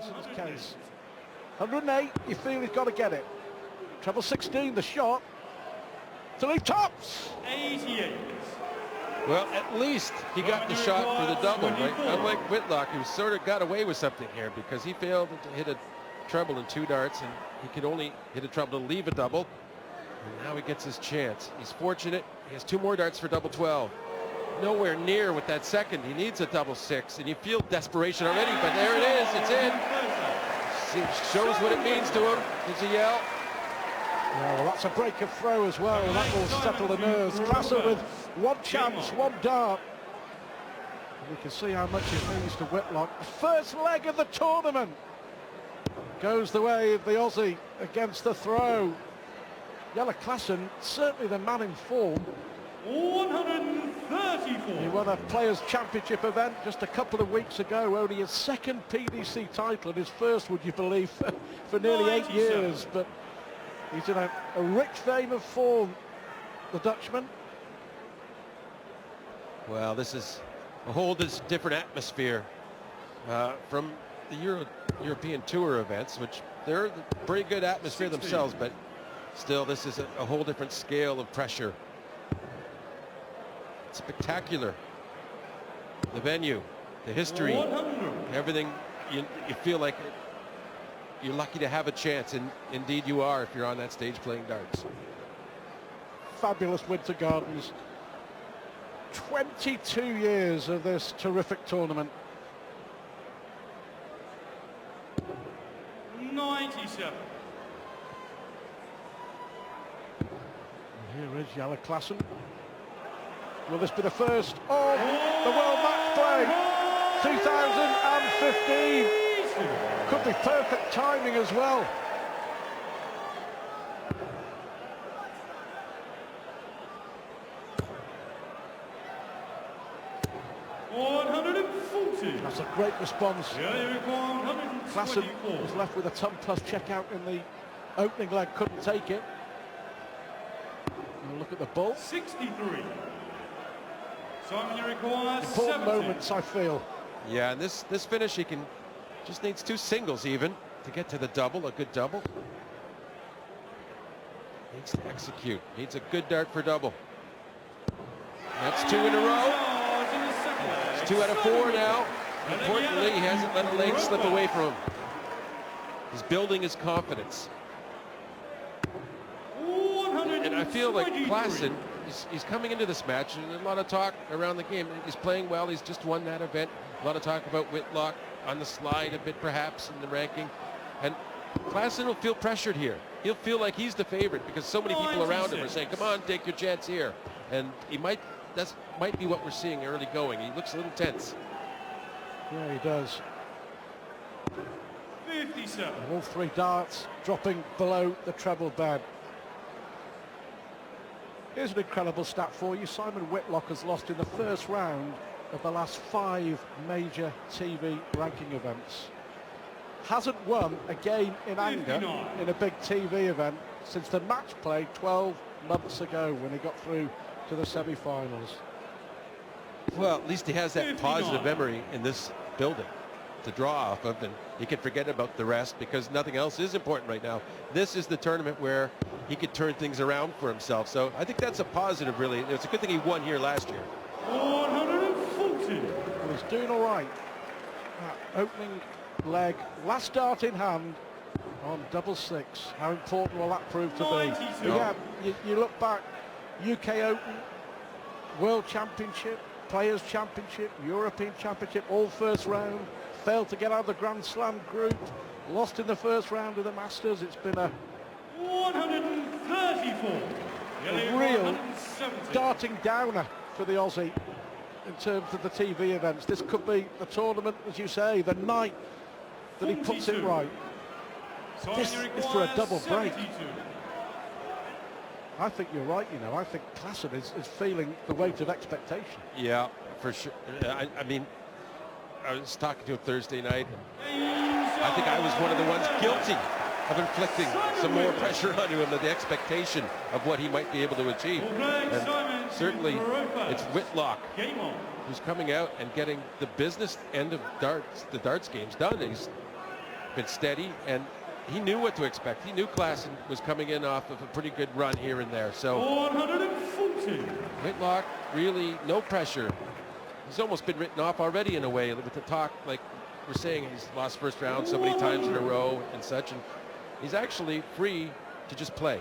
Klaasen's case. 108, you feel he's got to get it. Treble 16, the shot. To leave tops. 88. Well, at least he got the shot for the double, right? Unlike Whitlock, who sort of got away with something here because he failed to hit a treble in 2 darts, and he could only hit a treble to leave a double. And now he gets his chance. He's fortunate. He has 2 more darts for double 12. Nowhere near with that second. He needs a double 6, and you feel desperation already, but there it is. It's in. Shows what it means to him. There's a yell. Yeah, well, that's a break of throw as well, and that will settle the nerves. Klaasen with 1 chance, 1 dart. And you can see how much it means to Whitlock. The first leg of the tournament goes the way of the Aussie against the throw. Jelle Klaasen, certainly the man in form. 134. He won a Players' Championship event just a couple of weeks ago, only his 2nd PDC title, and his first, would you believe, for nearly 8 years. But he's in a rich vein of form, the Dutchman. Well, this is a whole different atmosphere from the European Tour events, which they're a pretty good atmosphere themselves, but still this is a whole different scale of pressure. It's spectacular. The venue, the history, 100. everything, you feel like you're lucky to have a chance, and indeed you are if you're on that stage playing darts. Fabulous Winter Gardens. 22 years of this terrific tournament. 97. Here is Jelle Klaasen. Will this be the first of the World Matchplay 2015? Could be perfect timing as well. That's a great response. Klaasen was left with a ton plus checkout in the opening leg, couldn't take it. And look at the ball. 63. Simon, you require Important 70. moments, I feel. Yeah, and this finish, he just needs 2 singles even to get to the double, a good double. Needs to execute. Needs a good dart for double. That's 2 in a row. It's 2 out of 4 now. Importantly, he hasn't let a leg slip away from him. He's building his confidence. And I feel like Klaasen, he's coming into this match, and a lot of talk around the game. He's playing well. He's just won that event. A lot of talk about Whitlock on the slide a bit, perhaps, in the ranking. And Klaasen will feel pressured here. He'll feel like he's the favorite because so many people around him are saying, come on, take your chance here. And that might be what we're seeing early going. He looks a little tense. Yeah, he does. 57. All 3 darts dropping below the treble bed. Here's an incredible stat for you. Simon Whitlock has lost in the first round of the last 5 major TV ranking events. Hasn't won a game in anger in a big TV event since the match play 12 months ago when he got through to the semi-finals. Well, at least he has that 59. positive memory in this building to draw off of, and he can forget about the rest because nothing else is important right now. This is the tournament where he could turn things around for himself. So I think that's a positive, really. It's a good thing he won here last year. 140. Well, he's doing all right. That opening leg, last dart in hand on double 6. How important will that prove to be? 92. Yeah, you look back, UK Open, World Championship, Players' Championship, European Championship, all first round. Failed to get out of the Grand Slam group. Lost in the first round of the Masters. It's been a 134. real darting downer for the Aussie in terms of the TV events. This could be the tournament, as you say, the night that he puts it right. This is for a double break. I think you're right, you know. I think Klaasen is feeling the weight of expectation. Yeah, for sure. I mean, I was talking to him Thursday night. I think I was one of the ones guilty of inflicting some more pressure onto him, the expectation of what he might be able to achieve. And certainly it's Whitlock who's coming out and getting the business end of darts, the darts games done. been steady, and he knew what to expect. He knew Klaasen was coming in off of a pretty good run here and there. So 140. Whitlock, really no pressure. He's almost been written off already in a way with the talk, like we're saying he's lost first round so many times in a row and such, and he's actually free to just play.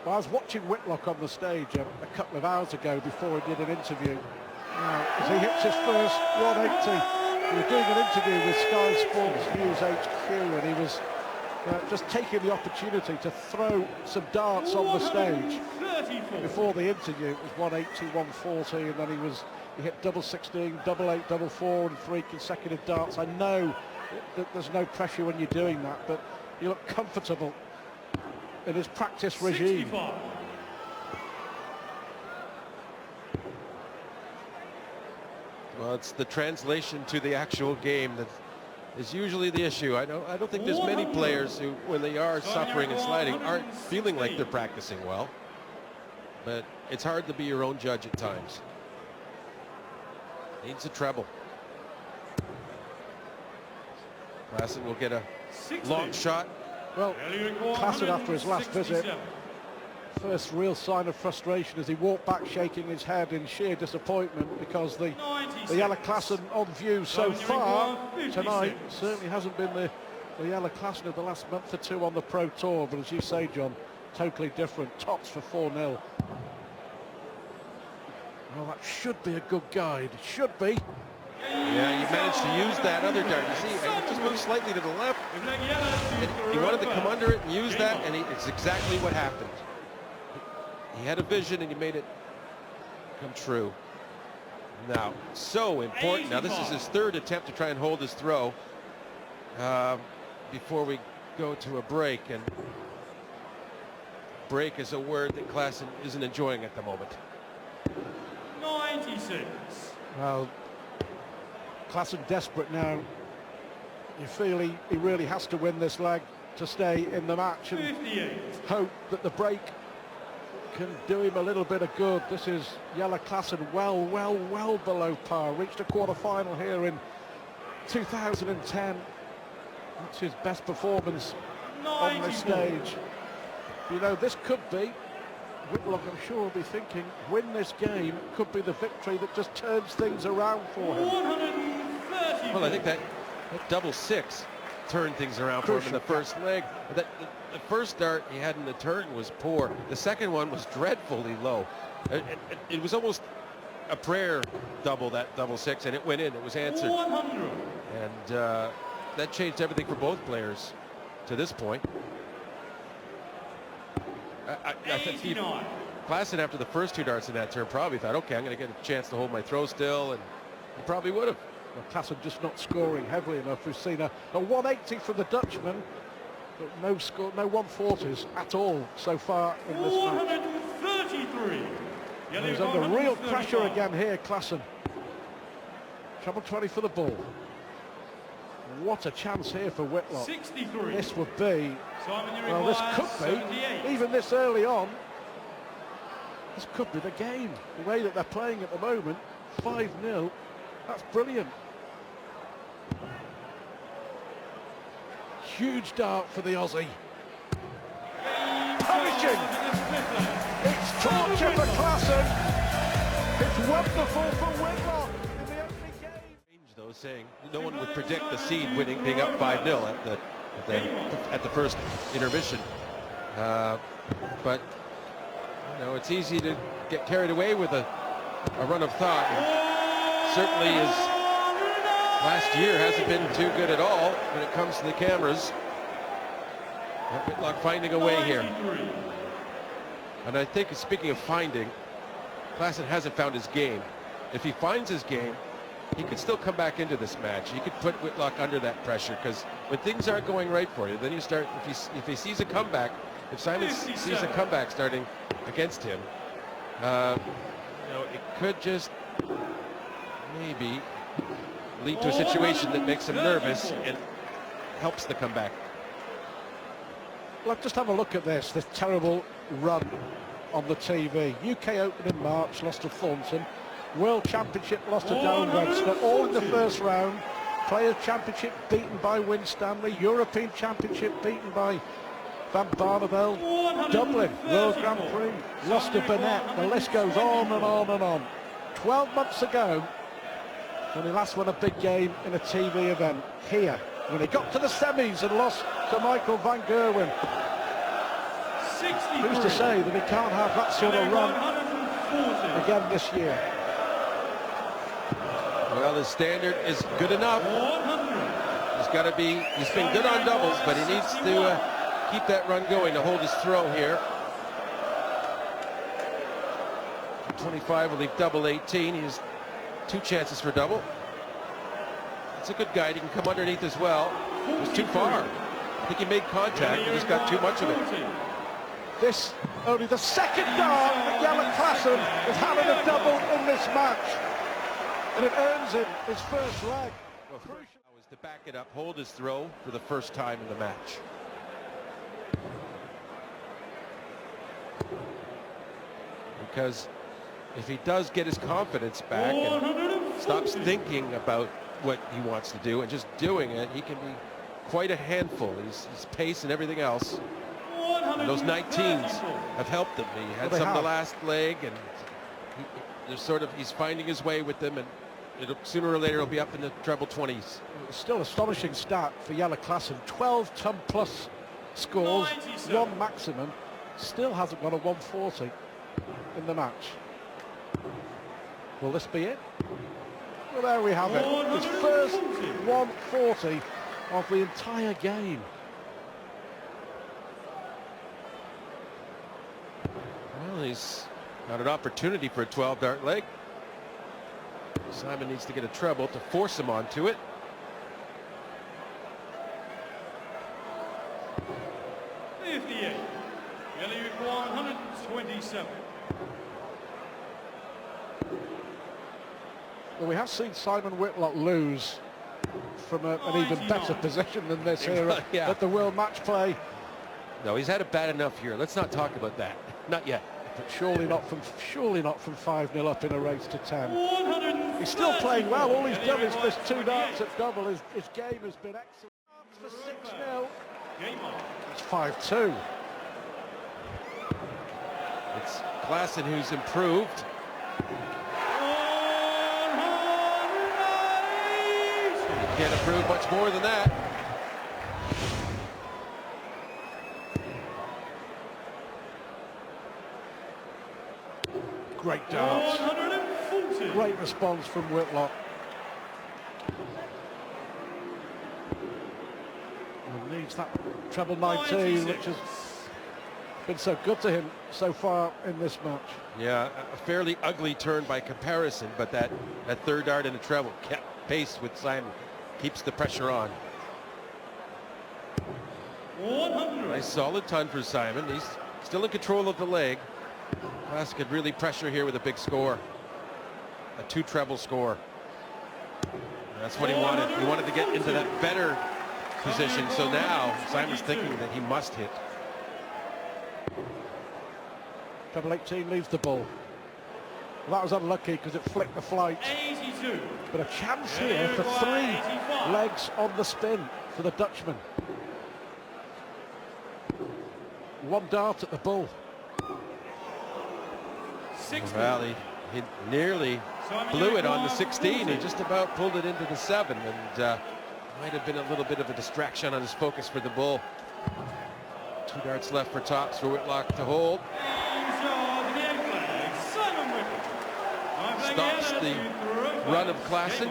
Well, I was watching Whitlock on the stage a couple of hours ago before he did an interview. Now, as he hits his first 180, he was doing an interview with Sky Sports News HQ, and he was just taking the opportunity to throw some darts on the stage. Before the interview, it was 180, 140, and then he hit double 16, double 8, double 4, and 3 consecutive darts. I know that there's no pressure when you're doing that, but you look comfortable in his practice regime. 65. Well, it's the translation to the actual game that is usually the issue. I don't think there's many players who, when they are suffering and sliding, aren't feeling like they're practicing well. But it's hard to be your own judge at times. Needs a treble. Klaasen will get a 60. long shot. Well, Klaasen, after his last visit, first real sign of frustration as he walked back shaking his head in sheer disappointment because the Jelle Klaasen on view so far tonight certainly hasn't been the Jelle Klaasen of the last month or two on the Pro Tour, but as you say, John, totally different. Tops for 4-0. Well, that should be a good guide. It should be. Yeah, he managed to use that other dart. You see, he just moved slightly to the left. And he wanted to come under it and use that, and it's exactly what happened. He had a vision, and he made it come true. Now, so important. Now, this is his third attempt to try and hold his throw before we go to a break. And break is a word that Klaasen isn't enjoying at the moment. 96. Well, Klaasen desperate now. You feel he really has to win this leg to stay in the match and 58. hope that the break can do him a little bit of good. This is Jelle Klaasen well below par. Reached a quarter-final here in 2010. That's his best performance on this stage. You know, this could be, Whitlock, I'm sure, will be thinking, win this game, could be the victory that just turns things around for him. 130. Well, I think that double 6 turned things around for him in the first leg. The first dart he had in the turn was poor. The second one was dreadfully low. It was almost a prayer double, that double 6, and it went in. It was answered. 100. And that changed everything for both players to this point. I think Klaasen, after the first 2 darts in that turn, probably thought, okay, I'm going to get a chance to hold my throw still, and he probably would have. Well, Klaasen just not scoring heavily enough. We've seen a 180 from the Dutchman, but no score, no 140s at all so far in this match. 133. He's under real pressure again here, Klaasen. Treble 20 for the ball. What a chance here for Whitlock. 63. This would be, well, this could be, even this early on, this could be the game. The way that they're playing at the moment, 5-0, that's brilliant. Huge dart for the Aussie. Punishing. It's torture for Klaasen. It's wonderful for Whitlock in the opening game. Though, saying no one would predict the seed winning, being up 5-0 at the first intermission. But you know, it's easy to get carried away with a run of thought. And certainly his last year hasn't been too good at all when it comes to the cameras. Whitlock finding a way here. And I think, speaking of finding, Klaasen hasn't found his game. If he finds his game, he could still come back into this match. He could put Whitlock under that pressure, because when things aren't going right for you, then you start, if he sees a comeback, if Simon sees a comeback starting against him, you know, it could just maybe lead to a situation that makes him nervous and helps the comeback. Let's just have a look at this terrible run on the TV. UK Open in March, lost to Thornton. World Championship lost to Darren Webster, all in the first round. Players' Championship beaten by Winstanley. European Championship beaten by Van Barneveld. Dublin World Grand Prix lost to Burnett. The list goes on and on and on. 12 months ago, when he last won a big game in a TV event, here, when he got to the semis and lost to Michael van Gerwen. Who's to say that he can't have that sort of run again this year? Well, his standard is good enough. He's been good on doubles, but he needs to keep that run going to hold his throw here. 25 will leave double 18. He has 2 chances for double. It's a good guide. He can come underneath as well. It was too far. I think he made contact and just got too much of it. This only the second dart that Jelle Klaasen has had in a double in this match. And it earns him his first leg. Well, first was to back it up, hold his throw for the first time in the match. Because if he does get his confidence back and stops thinking about what he wants to do and just doing it, he can be quite a handful. His pace and everything else. And those 19s have helped him. He had some of the last leg, and he's finding his way with them, and sooner or later he'll be up in the treble 20s. Still astonishing stat for Jelle Klaasen. 12 ton plus scores, 1 maximum. Still hasn't got a 140 in the match. Will this be it? Well, there we have it. His first 140 of the entire game. Well, he's got an opportunity for a 12-dart leg. Simon needs to get a treble to force him onto it. Nearly 127. Well, we have seen Simon Whitlock lose from an even better position than this here at the World Matchplay. No, he's had it bad enough here. Let's not talk about that. Not yet. But surely not from 5-0 up in a race to 10. He's still playing well. All he's done is miss 2 darts at double. His game has been excellent. For 6-0. It's 5-2. It's Klaasen who's improved. He can't improve much more than that. Great darts. Great response from Whitlock. And needs that treble 19, which has been so good to him so far in this match. Yeah, a fairly ugly turn by comparison, but that 3rd dart in the treble kept pace with Simon. Keeps the pressure on. 100. Nice solid ton for Simon. He's still in control of the leg. Klaasen could really pressure here with a big score. A 2 treble score. That's what he wanted. He wanted to get into that better position. So now Simon's thinking that he must hit. Treble 18 leaves the ball. Well, that was unlucky because it flicked the flight. 82. But a chance here for 3 legs on the spin for the Dutchman. 1 dart at the bull. 60. Well, he nearly blew it on the 16. He just about pulled it into the 7, and might have been a little bit of a distraction on his focus for the bull. 2 darts left for tops for Whitlock to hold. Stops the run of Klaasen.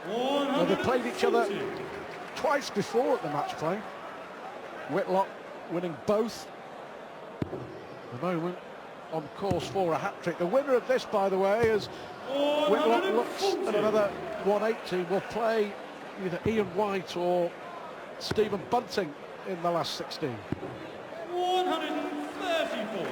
Well, they played each other twice before at the match play. Whitlock winning both. At the moment on course for a hat-trick. The winner of this, by the way, is Whitlock looks at another 180. Will play either Ian White or Stephen Bunting in the last 16. 134.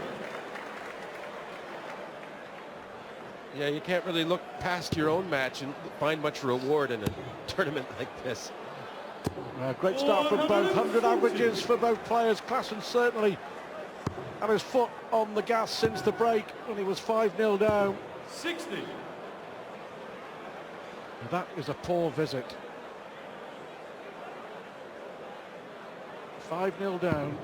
Yeah, you can't really look past your own match and find much reward in a tournament like this. Great start from both. 100 averages for both players. Klaasen certainly had his foot on the gas since the break when he was 5-0 down. 60. That is a poor visit. 5-0 down.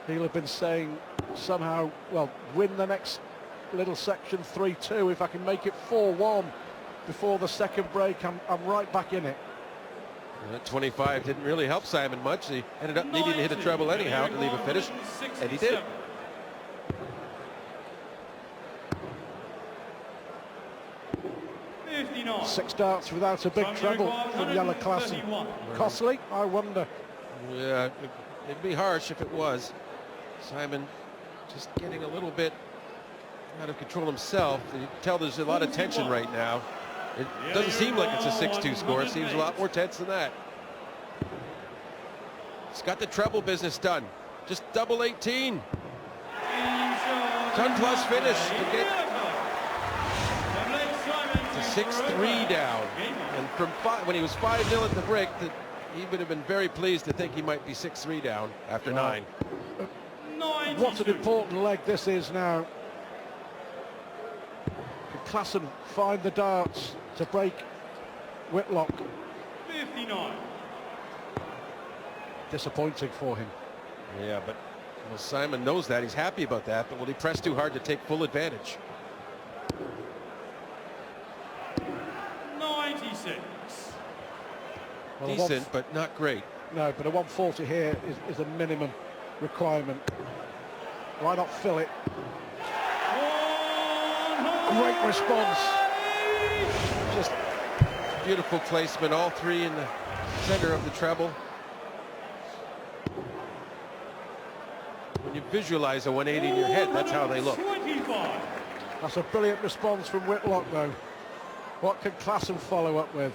He'll have been saying somehow, well, win the next little section 3-2. If I can make it 4-1 before the second break, I'm right back in it. That 25 didn't really help Simon much. He ended up needing to hit a treble anyhow to leave a finish, and he did. Six darts without a big treble from Jelle Klaasen. Costly, I wonder. Yeah, it'd be harsh if it was. Simon just getting a little bit out of control himself. You can tell there's a lot of tension right now. It doesn't seem like it's a 6-2 score. It seems a lot more tense than that. He's got the treble business done. Just double 18. Ton plus finish to get to 6-3 down. And from when he was 5-0 at the break, he would have been very pleased to think he might be 6-3 down after 9. What an important leg this is now. Can Klaasen find the darts to break Whitlock? 59. Disappointing for him. Yeah, but well, Simon knows that. He's happy about that, but will he press too hard to take full advantage? 96. Well, decent, but not great. No, but a 140 here is a minimum requirement. Why not fill it? Great response. Just beautiful placement, all three in the center of the treble. When you visualize a 180 in your head, that's how they look. That's a brilliant response from Whitlock, though. What can Klaasen follow up with?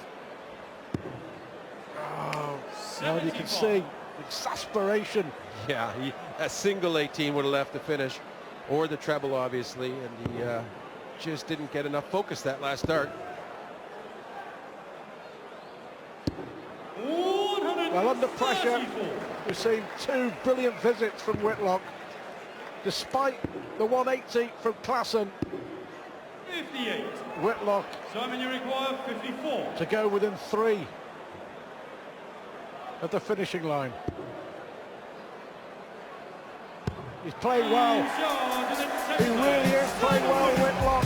Oh, well, you can see exasperation. Yeah, a single 18 would have left the finish, or the treble, obviously, and he just didn't get enough focus that last start. Well, under pressure, we've seen two brilliant visits from Whitlock, despite the 180 from Klaasen. 58. Whitlock Simon, you require 54. to go within 3 at the finishing line. He's playing well. He really is playing well, Whitlock.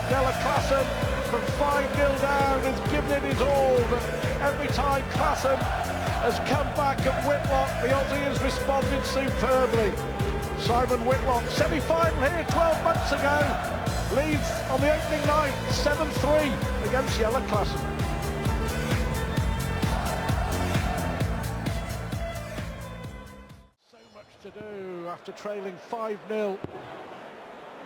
Jelle Klaasen from 5-0 down has given it his all, but every time Klaasen has come back at Whitlock, the Aussie has responded superbly. Simon Whitlock, semi-final here 12 months ago, leads on the opening night 7-3 against Jelle Klaasen. So much to do after trailing 5-0,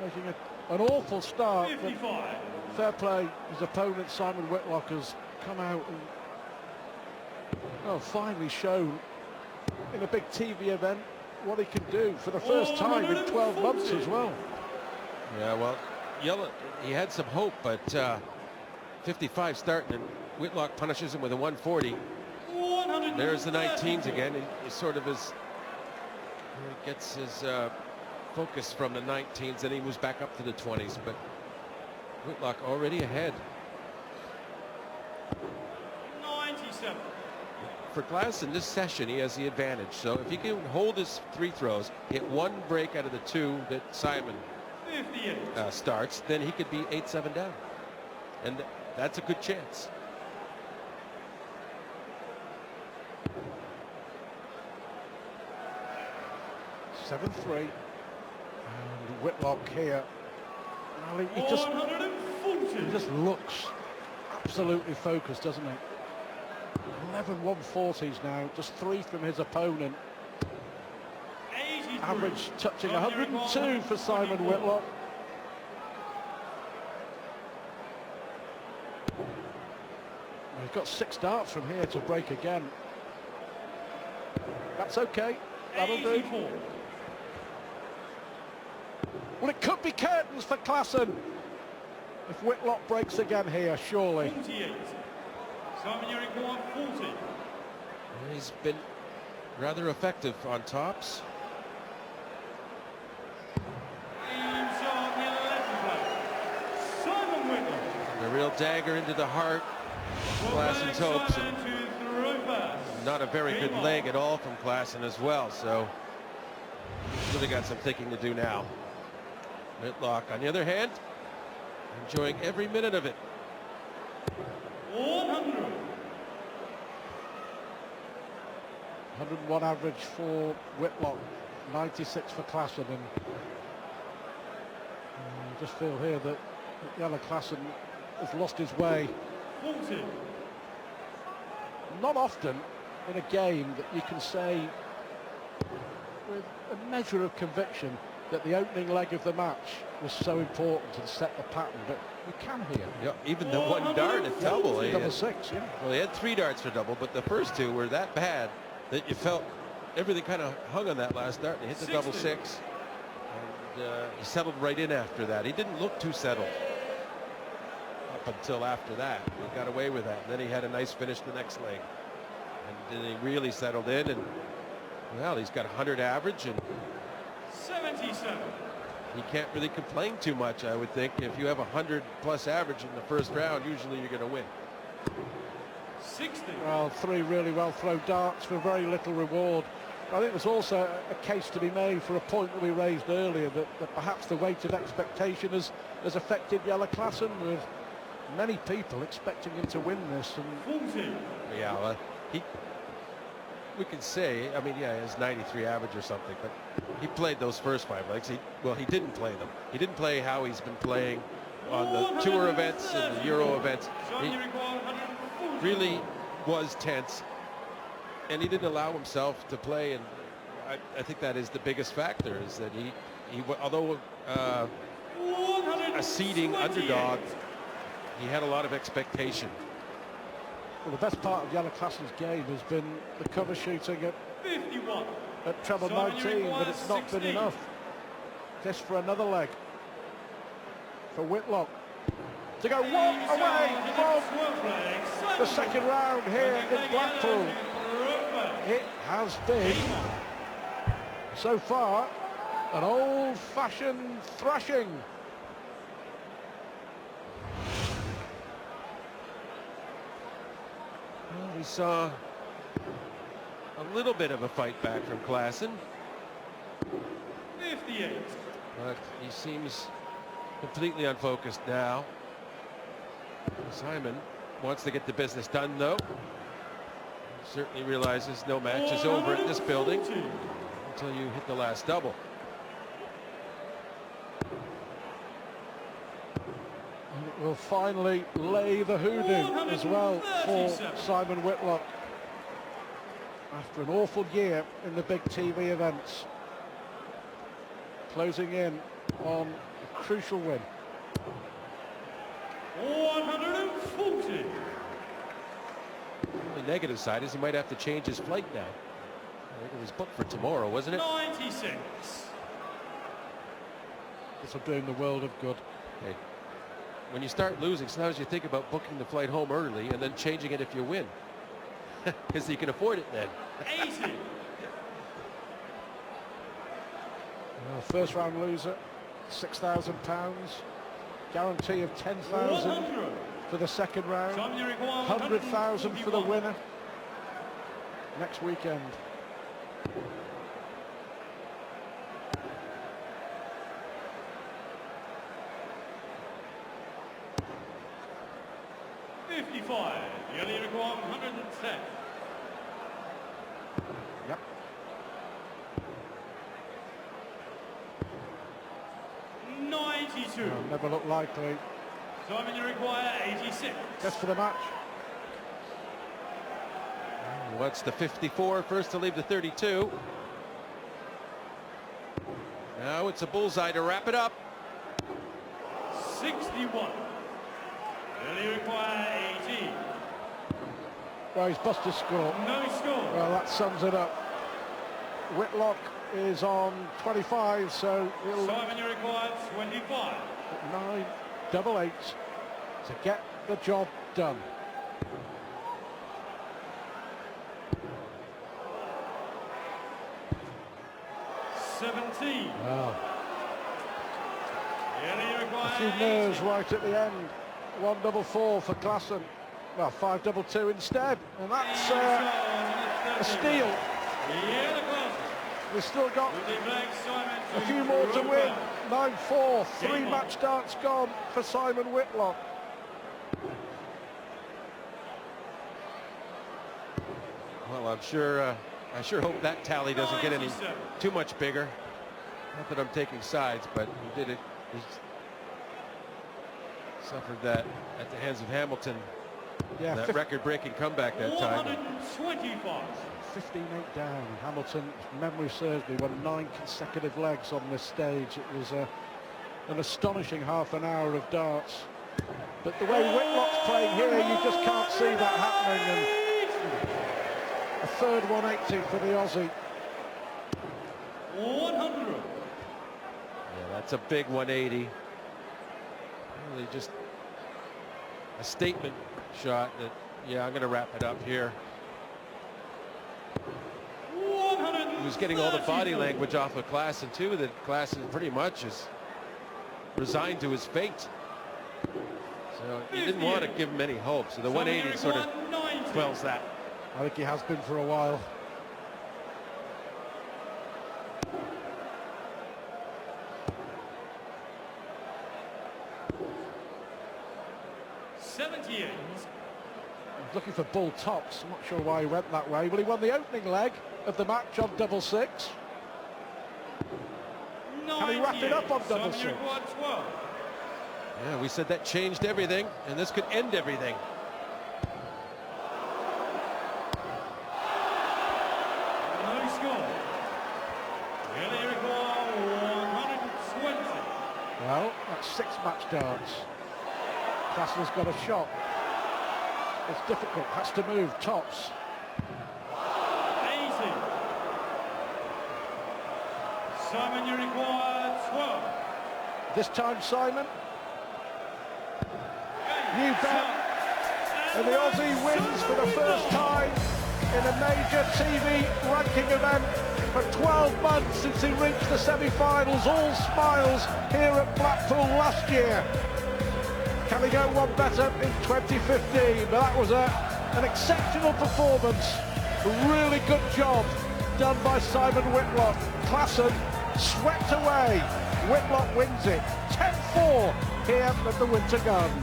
making an awful start. 55. Fair play, his opponent Simon Whitlock has come out and finally shown in a big TV event what he can do for the first time in 12 months as well. Yeah, well, Jelle, he had some hope, but 55 starting, and Whitlock punishes him with a 140. There's the 19s again. He sort of gets his focus from the 19s, and he moves back up to the 20s, but Whitlock already ahead. 97. For Klaasen, this session, he has the advantage. So if he can hold his 3 throws, hit 1 break out of the 2 that Simon 58. starts, then he could be 8-7 down. And that's a good chance. Seven 3. And Whitlock here. Well, he just looks absolutely focused, doesn't he? 11 140s now, just 3 from his opponent. 83. Average touching 102 for Simon Whitlock. He's got 6 darts from here to break again. That's okay. That'll do. 84. Well, it could be curtains for Klaasen if Whitlock breaks again here, surely. 48. Simon, you require 40. He's been rather effective on tops. real dagger into the heart. Klaasen's hopes. And not a very good leg at all from Klaasen as well. So he's really got some thinking to do now. Whitlock, on the other hand, enjoying every minute of it. 101 average for Whitlock, 96 for Klaasen, and I just feel here that Jelle Klaasen has lost his way. 40. Not often in a game that you can say with a measure of conviction that the opening leg of the match was so important to set the pattern, but you can here. Yeah, even the one dart at double. Double six, yeah. Well, he had 3 darts for double, but the first 2 were that bad that you felt everything kind of hung on that last dart. And he hit the double 6, and he settled right in after that. He didn't look too settled up until after that. He got away with that, and then he had a nice finish the next leg, and then he really settled in. And well, he's got 100 average, and 77. he can't really complain too much, I would think. If you have 100+ average in the first round, usually you're going to win. 60. Well, 3 really well thrown darts for very little reward. I think there's also a case to be made for a point that we raised earlier, that perhaps the weight of expectation has affected Jelle Klaasen, with many people expecting him to win this. And 40. Yeah, well, we can say, I mean, yeah, he has 93 average or something, but he played those first 5 legs. He didn't play them. He didn't play how he's been playing on the tour events and the Euro events. He really was tense, and he didn't allow himself to play. And I think that is the biggest factor, is that he although a seeding underdog, he had a lot of expectation. well, the best part of Jelle Klaasen's game has been the cover shooting 51. at treble 19, but it's not been enough. This for another leg for Whitlock to go one away from the second round here in Blackpool. It has been, so far, an old-fashioned thrashing. Well, we saw a little bit of a fight back from Klaasen, 58. but he seems completely unfocused now. Simon wants to get the business done, though. He certainly realizes no match is over at this building until you hit the last double. And it will finally lay the hoodoo as well for Simon Whitlock after an awful year in the big TV events, closing in on a crucial win. 140. The negative side is he might have to change his flight now. I think it was booked for tomorrow, wasn't it? 96. This will do him the world of good. Okay. When you start losing, sometimes you think about booking the flight home early and then changing it if you win, because you can afford it then. 80. First round loser, £6,000. Guarantee of 10,000 100. for the second round. 100,000 for the winner next weekend. You only require 110. Yep. Never looked likely. Simon, you require 86. Just for the match. What's the 54? First to leave the 32. Now it's a bullseye to wrap it up. 61. You only require 18. Well, he's busted score. No score. Well, that sums it up. Whitlock is on 25, so he'll Simon, you require 25. 9 double 8s to get the job done. Wow. You only require A few 80. nerves right at the end. 1-double-4 for Klaasen. Well, 5-double-2 instead, and that's a steal. We've still got a few more to win. 9-4, 3 match darts gone for Simon Whitlock. Well, I sure hope that tally doesn't get any too much bigger. Not that I'm taking sides, but he did it. He suffered that at the hands of Hamilton. Yeah, that record-breaking comeback that time. 125. 15-8 down. Hamilton, if memory serves me, won 9 consecutive legs on this stage. It was an astonishing half an hour of darts. But the way Whitlock's playing here, you just can't see that happening. And a third 180 for the Aussie. 100. Yeah, that's a big 180. Really just a statement shot that, yeah, I'm going to wrap it up here. He was getting all the body language off of Klaasen too, that Klaasen pretty much is resigned to his fate. So he didn't want to give him any hope. So the 180 sort of quells that. I think he has been for a while. Looking for bull tops. I'm not sure why he went that way, but he won the opening leg of the match on double six. Can he wrap it up on double six? Yeah, we said that changed everything, and this could end everything. No score. Really require 120. Well, that's 6 match darts. Klaasen's got a shot. It's difficult, has to move tops. 80. Simon, you require 12. This time, Simon. New bet. And the Aussie wins for the first time in a major TV ranking event for 12 months since he reached the semi-finals. All smiles here at Blackpool last year. Can he go one better in 2015? But that was an exceptional performance. A really good job done by Simon Whitlock. Klaasen swept away. Whitlock wins it. 10-4 here at the Winter Garden.